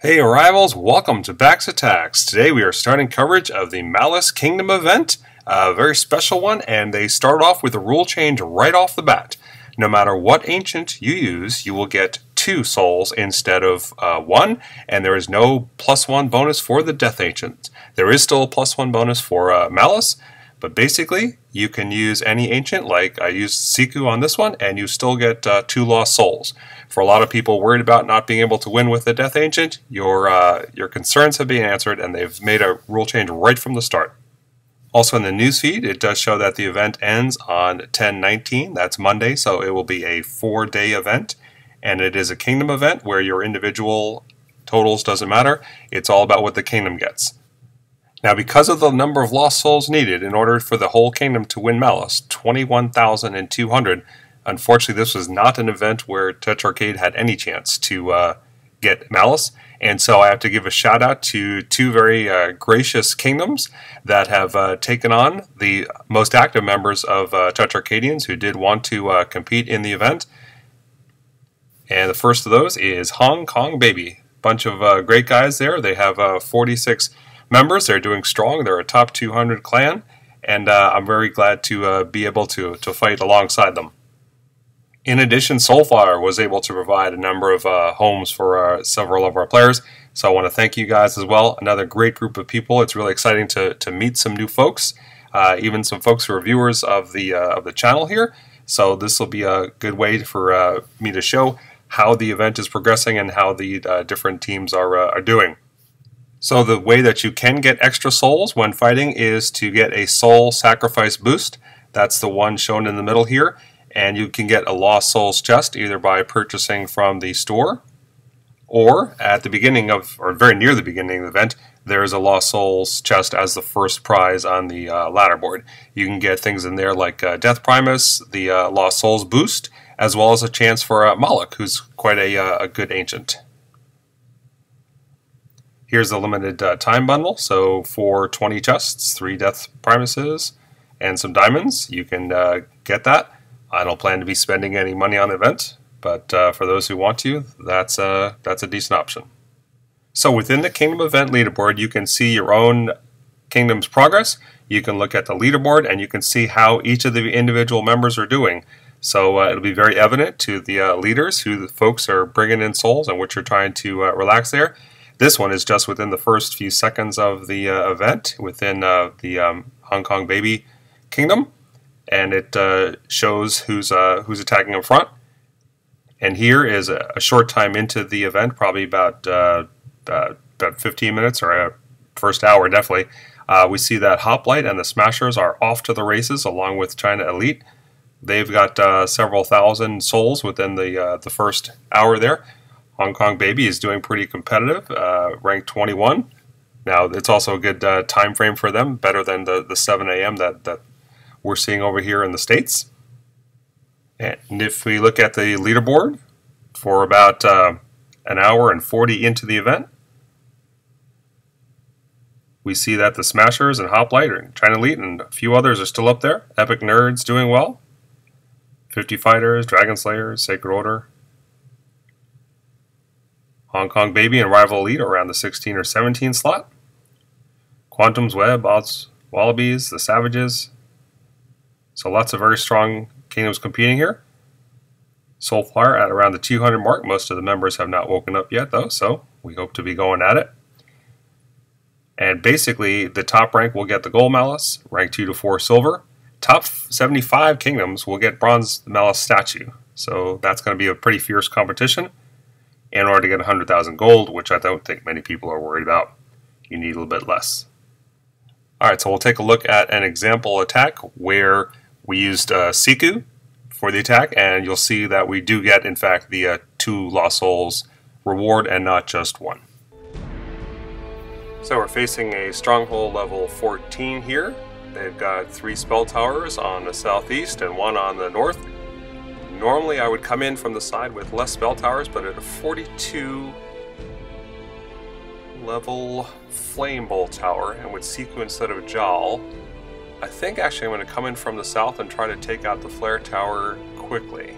Hey Rivals, welcome to Bax Attacks. Today we are starting coverage of the Malice Kingdom event, a very special one, and they start off with a rule change right off the bat. No matter what ancient you use, you will get 2 souls instead of 1, and there is no +1 bonus for the Death Ancient. There is still a +1 bonus for Malice, but basically you can use any ancient, like I used Siku on this one, and you still get 2 lost souls. For a lot of people worried about not being able to win with the Death Ancient, your concerns have been answered, and they've made a rule change right from the start. Also in the newsfeed, it does show that the event ends on 10/19, that's Monday, so it will be a 4-day event, and it is a kingdom event where your individual totals doesn't matter, it's all about what the kingdom gets. Now, because of the number of lost souls needed in order for the whole kingdom to win Malice, 21,200, unfortunately this was not an event where Touch Arcade had any chance to get Malice, and so I have to give a shout out to 2 very gracious kingdoms that have taken on the most active members of Touch Arcadians who did want to compete in the event. And the first of those is Hongkong Baby. Bunch of great guys there. They have 46 members. They're doing strong. They're a top 200 clan, and I'm very glad to be able to fight alongside them. In addition, Soulfire was able to provide a number of homes for several of our players, so I want to thank you guys as well. Another great group of people. It's really exciting to meet some new folks, even some folks who are viewers of the channel here. So this will be a good way for me to show how the event is progressing and how the different teams are doing. So the way that you can get extra souls when fighting is to get a soul sacrifice boost. That's the one shown in the middle here. And you can get a lost souls chest either by purchasing from the store, or at the beginning of, or very near the beginning of the event, there is a lost souls chest as the first prize on the ladder board. You can get things in there like Death Primus, the lost souls boost, as well as a chance for Moloch, who's quite a good ancient. Here's the limited time bundle, so for 20 chests, 3 Death Primuses, and some diamonds, you can get that. I don't plan to be spending any money on the event, but for those who want to, that's a decent option. So within the Kingdom event leaderboard, you can see your own Kingdom's progress. You can look at the leaderboard, and you can see how each of the individual members are doing. So it'll be very evident to the leaders who the folks are bringing in souls and what you're trying to relax there. This one is just within the first few seconds of the event within the Hongkong Baby Kingdom. And it shows who's attacking up front. And here is a short time into the event, probably about 15 minutes or a first hour definitely. We see that Hoplite and the Smashers are off to the races along with China Elite. They've got several thousand souls within the first hour there. Hongkong Baby is doing pretty competitive, ranked 21. Now it's also a good time frame for them, better than the 7 a.m. that we're seeing over here in the States. And if we look at the leaderboard for about an hour and 40 into the event, we see that the Smashers and Hoplite and China Elite and a few others are still up there. Epic Nerds doing well. 50 Fighters, Dragon Slayers, Sacred Order. Hongkong Baby and Rival Elite around the 16 or 17 slot. Quantum's Web, Odds Wallabies, the Savages. So lots of very strong kingdoms competing here. Soulfire at around the 200 mark. Most of the members have not woken up yet though, so we hope to be going at it. And basically the top rank will get the Gold Malice, rank 2 to 4 Silver. Top 75 kingdoms will get Bronze Malice statue. So that's going to be a pretty fierce competition in order to get 100,000 gold, which I don't think many people are worried about. You need a little bit less. Alright, so we'll take a look at an example attack where we used Siku for the attack, and you'll see that we do get, in fact, the 2 lost souls reward and not just 1. So we're facing a stronghold level 14 here. They've got 3 spell towers on the southeast and 1 on the north. Normally I would come in from the side with less spell towers, but at a 42 level Flame Bolt tower and with Siku instead of Jal, I think actually I'm going to come in from the south and try to take out the Flare Tower quickly.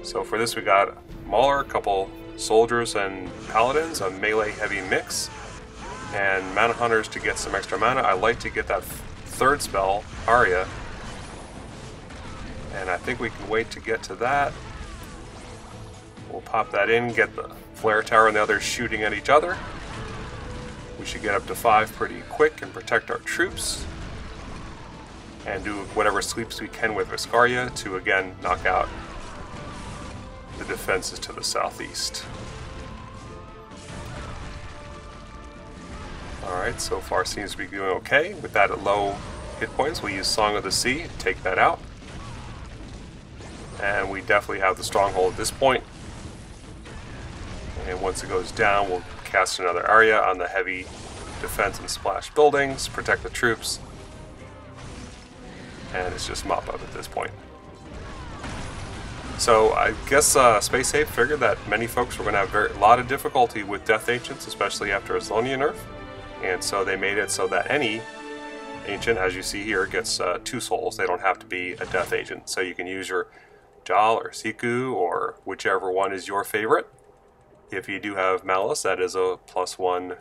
So for this we got Mauler, a couple soldiers and paladins, a melee heavy mix, and mana hunters to get some extra mana. I like to get that third spell, Aria, and I think we can wait to get to that. We'll pop that in, get the flare tower and the others shooting at each other. We should get up to 5 pretty quick and protect our troops. And do whatever sweeps we can with Viscaria to again knock out the defenses to the southeast. Alright, so far seems to be doing okay. With that at low hit points, we use Song of the Sea to take that out. And we definitely have the stronghold at this point. And once it goes down, we'll cast another area on the heavy defense and splash buildings, protect the troops, and it's just mop up at this point. So I guess Space Ape figured that many folks were going to have a lot of difficulty with Death Ancients, especially after Azlonia nerf, and so they made it so that any Ancient, as you see here, gets 2 souls. They don't have to be a Death Agent, so you can use your Jal or Siku or whichever one is your favorite. If you do have Malice, that is a +1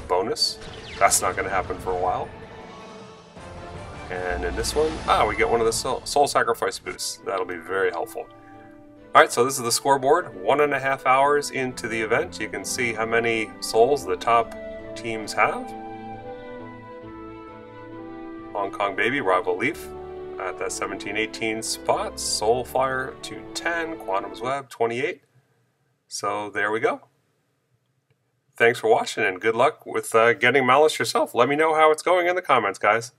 bonus. That's not going to happen for a while. And in this one, we get one of the soul sacrifice boosts. That'll be very helpful. Alright, so this is the scoreboard. 1.5 hours into the event. You can see how many souls the top teams have. Hongkong Baby, Rival Leaf at that 17-18 spot. Soulfire 210, Quantum's Web 28. So there we go. Thanks for watching and good luck with getting Malice yourself. Let me know how it's going in the comments, guys.